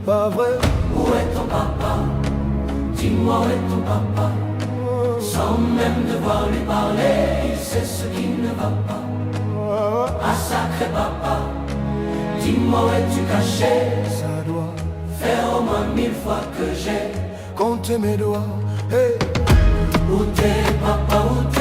pas vrai. Où est ton papa? Dis-moi où est ton papa? Sans même devoir lui parler, il sait ce qui ne va pas. Ah sacré papa, dis-moi où es-tu caché? Ça doit faire au moins 1000 fois que j'ai compter mes doigts. Hey. Où t'es papa, où t'es?